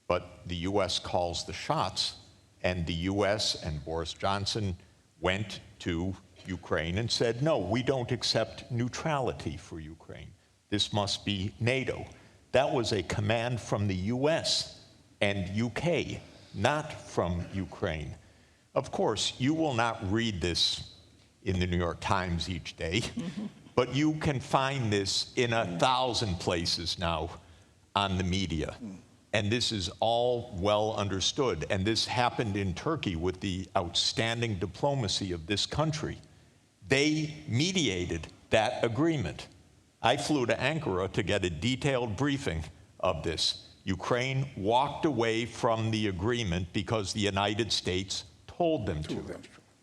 S4: But the US calls the shots, and the US and Boris Johnson went to Ukraine and said, no, we don't accept neutrality for Ukraine. This must be NATO. That was a command from the US and UK, not from Ukraine. Of course, you will not read this in the New York Times each day. But you can find this in 1,000 places now on the media. And this is all well understood. And this happened in Turkey with the outstanding diplomacy of this country. They mediated that agreement. I flew to Ankara to get a detailed briefing of this. Ukraine walked away from the agreement because the United States told them to.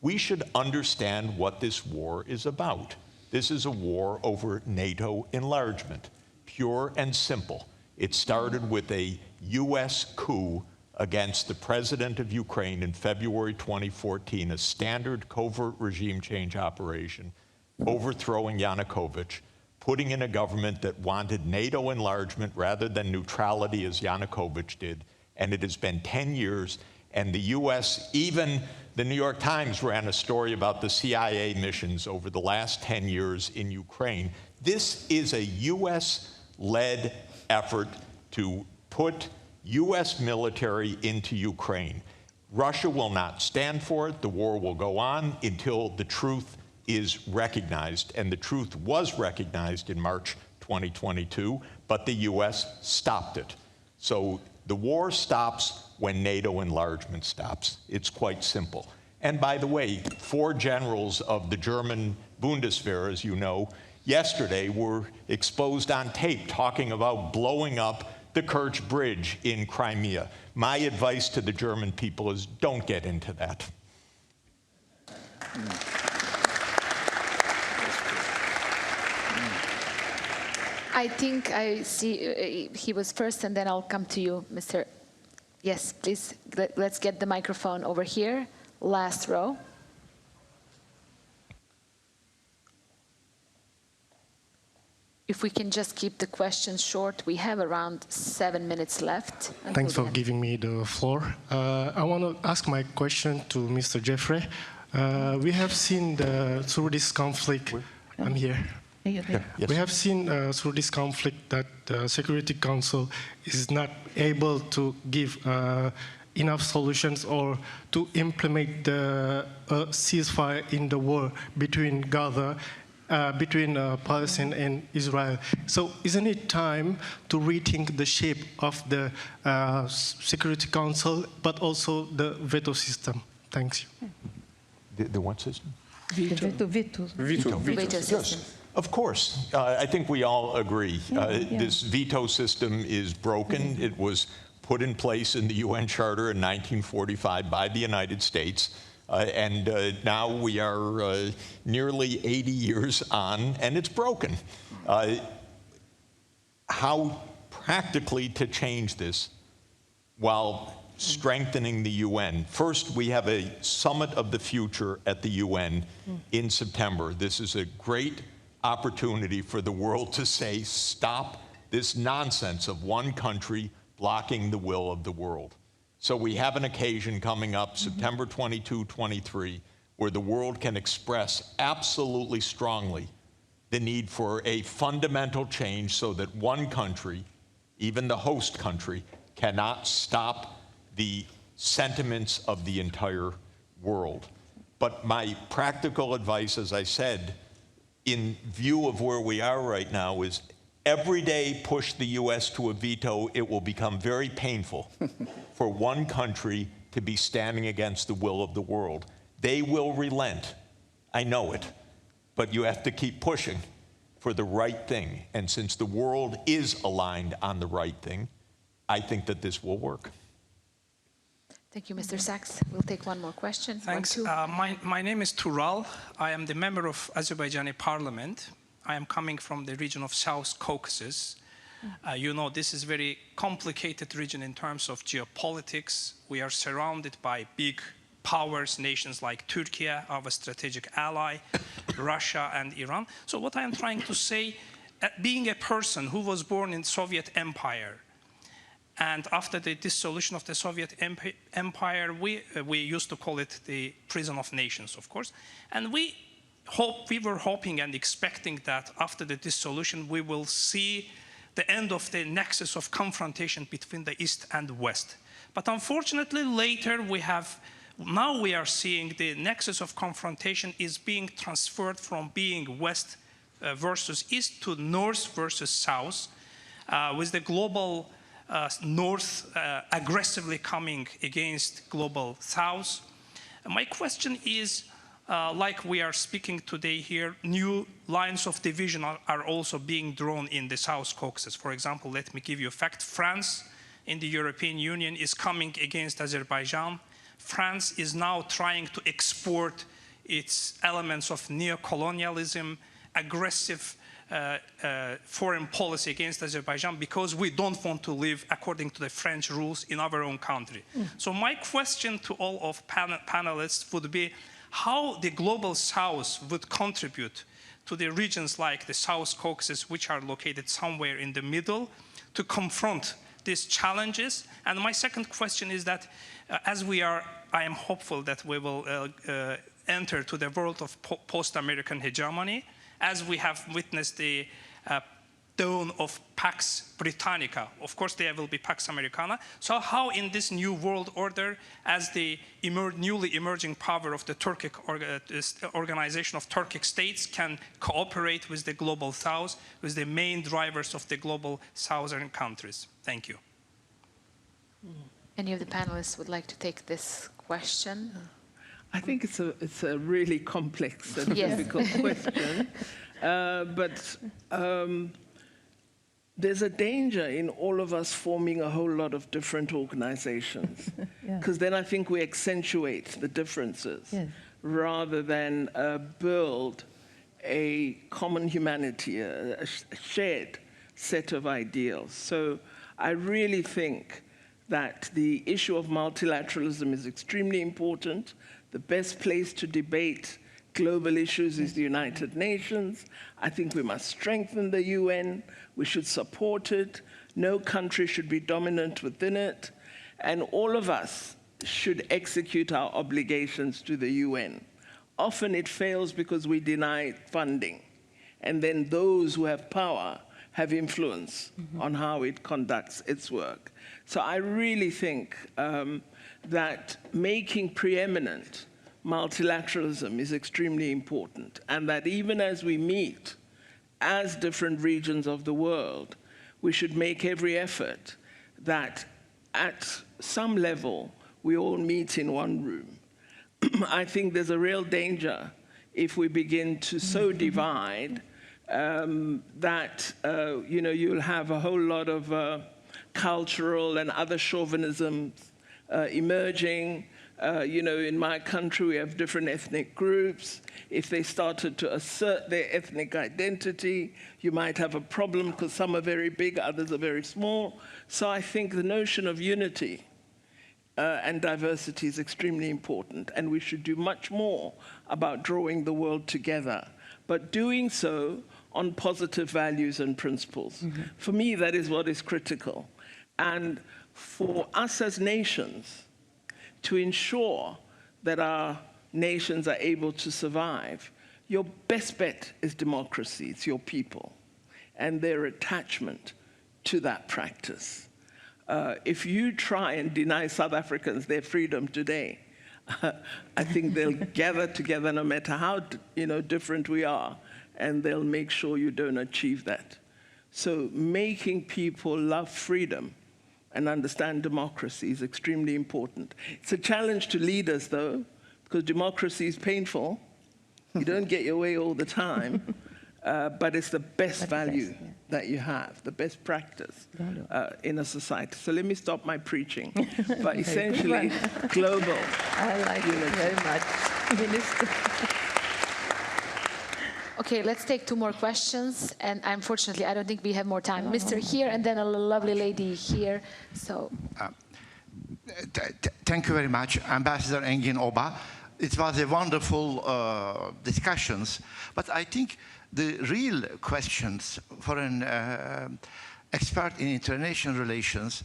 S4: We should understand what this war is about. This is a war over NATO enlargement, pure and simple. It started with a US coup against the president of Ukraine in February 2014, a standard covert regime change operation, overthrowing Yanukovych, putting in a government that wanted NATO enlargement rather than neutrality as Yanukovych did. And it has been 10 years, and the US, even the New York Times ran a story about the CIA missions over the last 10 years in Ukraine. This is a US-led effort to put US military into Ukraine. Russia will not stand for it. The war will go on until the truth is recognized, and the truth was recognized in March 2022, but the US stopped it. So the war stops when NATO enlargement stops. It's quite simple. And by the way, 4 generals of the German Bundeswehr, as you know, yesterday were exposed on tape talking about blowing up the Kerch Bridge in Crimea. My advice to the German people is don't get into that.
S1: I think I see he was first, and then I'll come to you, Mr. Yes, please, let's get the microphone over here, last row. If we can just keep the questions short, we have around 7 minutes left.
S7: Thanks for giving me the floor. I want to ask my question to Mr. Jeffrey. We have seen through this conflict, I'm here.
S4: Yes.
S7: We have seen through this conflict that the Security Council is not able to give enough solutions or to implement the ceasefire in the war between Gaza, between Palestine and Israel. So isn't it time to rethink the shape of the Security Council, but also the veto system? Thanks.
S4: The what system?
S2: Veto.
S1: Veto system.
S4: Of course. I think we all agree. This veto system is broken. It was put in place in the UN Charter in 1945 by the United States. And now we are nearly 80 years on, and it's broken. How practically to change this while strengthening the UN? First, we have a Summit of the Future at the UN in September. This is a great opportunity for the world to say, stop this nonsense of one country blocking the will of the world. So we have an occasion coming up, September 22, 23, where the world can express absolutely strongly the need for a fundamental change so that one country, even the host country, cannot stop the sentiments of the entire world. But my practical advice, as I said, in view of where we are right now, is every day push the US to a veto, it will become very painful for one country to be standing against the will of the world. They will relent. I know it. But you have to keep pushing for the right thing. And since the world is aligned on the right thing, I think that this will work.
S1: Thank you, Mr. Sachs. We'll take one more question.
S8: Thanks.
S1: One,
S8: My name is Tural. I am the member of Azerbaijani Parliament. I am coming from the region of South Caucasus. You know, this is a very complicated region in terms of geopolitics. We are surrounded by big powers, nations like Turkey, our strategic ally, Russia and Iran. So what I am trying to say, being a person who was born in Soviet Empire, and after the dissolution of the Soviet Empire, we used to call it the prison of nations, of course. And we were hoping and expecting that after the dissolution, we will see the end of the nexus of confrontation between the East and West. But unfortunately, later we have Now we are seeing the nexus of confrontation is being transferred from being West versus East to North versus South, with the global North aggressively coming against global South. My question is, like we are speaking today here, new lines of division are also being drawn in the South Caucasus. For example, let me give you a fact. France in the European Union is coming against Azerbaijan. France is now trying to export its elements of neo-colonialism, aggressive foreign policy against Azerbaijan because we don't want to live according to the French rules in our own country. So my question to all of panelists would be how the global South would contribute to the regions like the South Caucasus, which are located somewhere in the middle, to confront these challenges. And my second question is that I am hopeful that we will enter to the world of post-American hegemony, as we have witnessed the dawn of Pax Britannica. Of course, there will be Pax Americana. So how in this new world order, as the newly emerging power of the Turkic organization of Turkic states can cooperate with the global South, with the main drivers of the global southern countries? Thank you.
S1: Any of the panelists would like to take this question?
S3: I think it's a really complex and
S1: Yes.
S3: difficult question. But there's a danger in all of us forming a whole lot of different organizations. Because then I think we accentuate the differences rather than build a common humanity, a shared set of ideals. So I really think that the issue of multilateralism is extremely important. The best place to debate global issues is the United Nations. I think we must strengthen the UN. We should support it. No country should be dominant within it. And all of us should execute our obligations to the UN. Often it fails because we deny funding. And then those who have power have influence on how it conducts its work. So I really think that making preeminent multilateralism is extremely important, and that even as we meet as different regions of the world, we should make every effort that at some level we all meet in one room. I think there's a real danger if we begin to so divide that you'll have a whole lot of cultural and other chauvinisms emerging. In my country, we have different ethnic groups. If they started to assert their ethnic identity, you might have a problem because some are very big, others are very small. So I think the notion of unity and diversity is extremely important, and we should do much more about drawing the world together, but doing so on positive values and principles. For me, that is what is critical. And for us as nations to ensure that our nations are able to survive, your best bet is democracy. It's your people and their attachment to that practice. If you try and deny South Africans their freedom today, I think they'll gather together no matter how different we are, and they'll make sure you don't achieve that. So making people love freedom and understand democracy is extremely important. It's a challenge to leaders, though, because democracy is painful. You don't get your way all the time, but it's the best value that you have, the best practice in a society. So let me stop my preaching. But essentially, global.
S2: I like it very much, Minister.
S1: Okay, let's take two more questions. And unfortunately, I don't think we have more time. Mr. here, and then a lovely lady here. So.
S9: Thank you very much, Ambassador Engin Oba. It was a wonderful discussions, but I think the real questions for an expert in international relations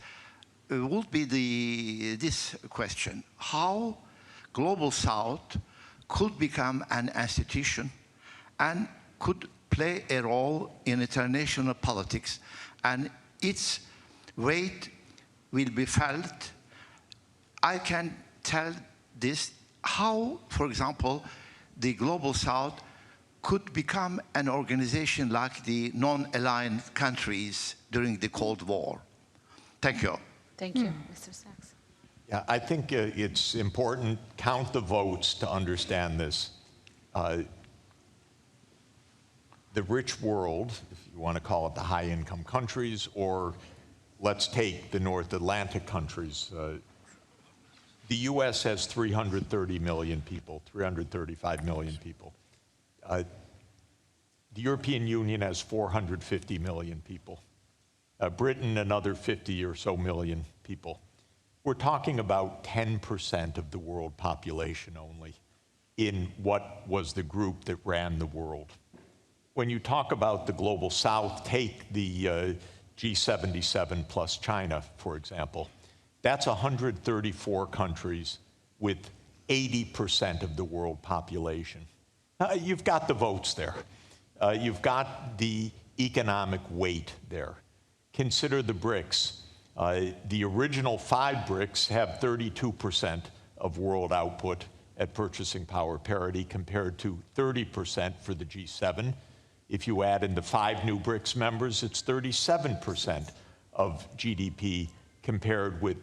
S9: would be this question: how Global South could become an institution and could play a role in international politics, and its weight will be felt. I can tell this, how, for example, the Global South could become an organization like the non-aligned countries during the Cold War. Thank you.
S1: Thank you, Mr. Sachs.
S4: Yeah, I think it's important, count the votes to understand this. The rich world, if you want to call it the high-income countries, or let's take the North Atlantic countries. The US has 330 million people, 335 million people. The European Union has 450 million people. Britain, another 50 or so million people. We're talking about 10% of the world population only in what was the group that ran the world. When you talk about the Global South, take the G77 plus China, for example. That's 134 countries with 80% of the world population. You've got the votes there. You've got the economic weight there. Consider the BRICS. The original 5 BRICS have 32% of world output at purchasing power parity compared to 30% for the G7. If you add in the 5 new BRICS members, it's 37% of GDP compared with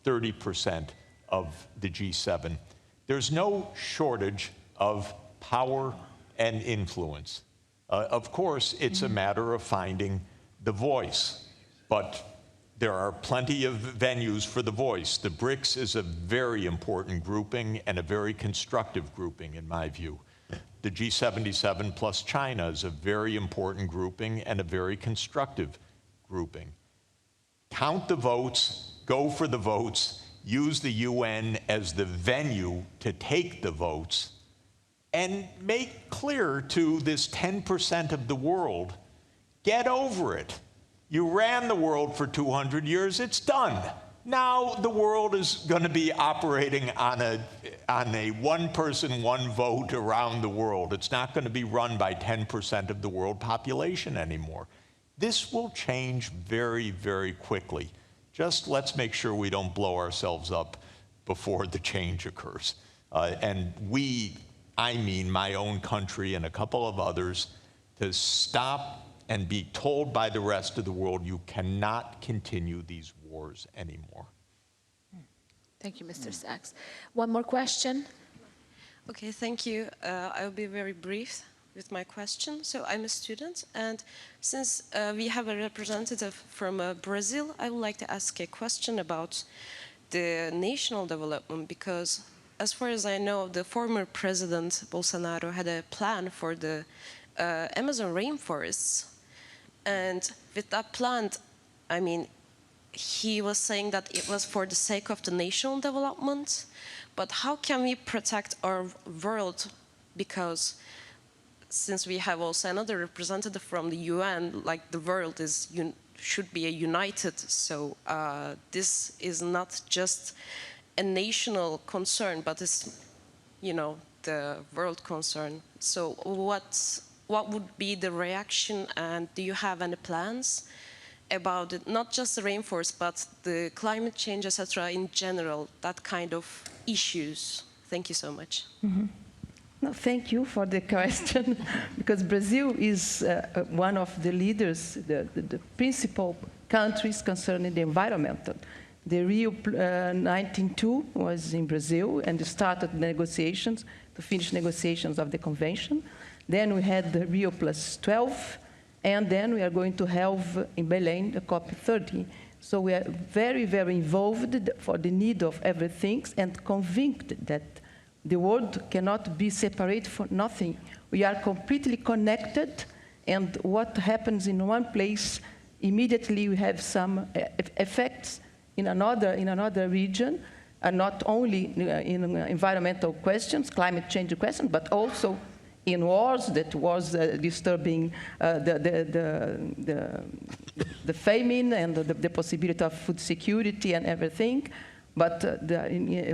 S4: 30% of the G7. There's no shortage of power and influence. Of course, it's a matter of finding the voice, but there are plenty of venues for the voice. The BRICS is a very important grouping and a very constructive grouping, in my view. The G77 plus China is a very important grouping and a very constructive grouping. Count the votes, go for the votes, use the UN as the venue to take the votes, and make clear to this 10% of the world, get over it. You ran the world for 200 years, it's done. Now the world is going to be operating on a one person, one vote around the world. It's not going to be run by 10% of the world population anymore. This will change very, very quickly. Just let's make sure we don't blow ourselves up before the change occurs. And we, I mean my own country and a couple of others, to stop and be told by the rest of the world, you cannot continue these wars anymore.
S1: Thank you, Mr. Sachs. One more question.
S10: Okay, thank you. I'll be very brief with my question. So I'm a student, and since we have a representative from Brazil, I would like to ask a question about the national development, because as far as I know, the former president, Bolsonaro, had a plan for the Amazon rainforests. And with that plan, I mean, he was saying that it was for the sake of the national development. But how can we protect our world? Because since we have also another representative from the UN, like the world is should be united. So this is not just a national concern, but it's, you know, the world concern. So what would be the reaction, and do you have any plans about it, not just the rainforest, but the climate change, etc., in general, that kind of issues? Thank you so much.
S2: Mm-hmm. No, thank you for the question, because Brazil is one of the leaders, the principal countries concerning the environment. The Rio 1992 was in Brazil and started negotiations, to finish negotiations of the convention. Then we had the Rio Plus 12, and then we are going to have in Belém the COP30. So we are very, very involved for the need of everything and convinced that the world cannot be separate for nothing. We are completely connected, and what happens in one place, immediately we have some effects in another region, and not only in environmental questions, climate change questions, but also in wars that was disturbing the famine and the possibility of food security and everything. But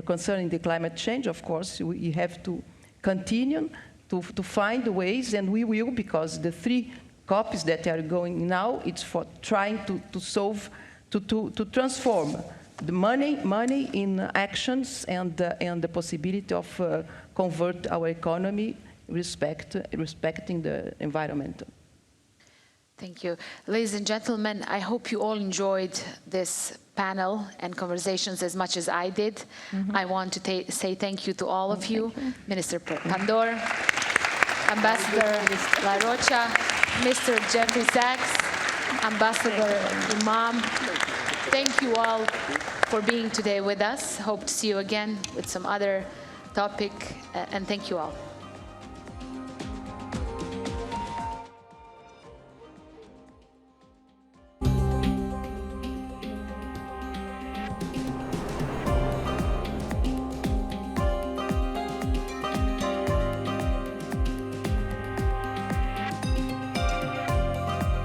S2: concerning the climate change, of course, we have to continue to find ways, and we will, because the 3 COPs that are going now, it's for trying to solve, to transform the money in actions and the possibility of convert our economy respecting the environment.
S1: Thank you. Ladies and gentlemen, I hope you all enjoyed this panel and conversations as much as I did. I want to say thank you to all of you, Minister Pandor, Ambassador La Rocha, Mr. Jeffrey Sachs, Ambassador Imam. Thank you all for being today with us. Hope to see you again with some other topic, and thank you all.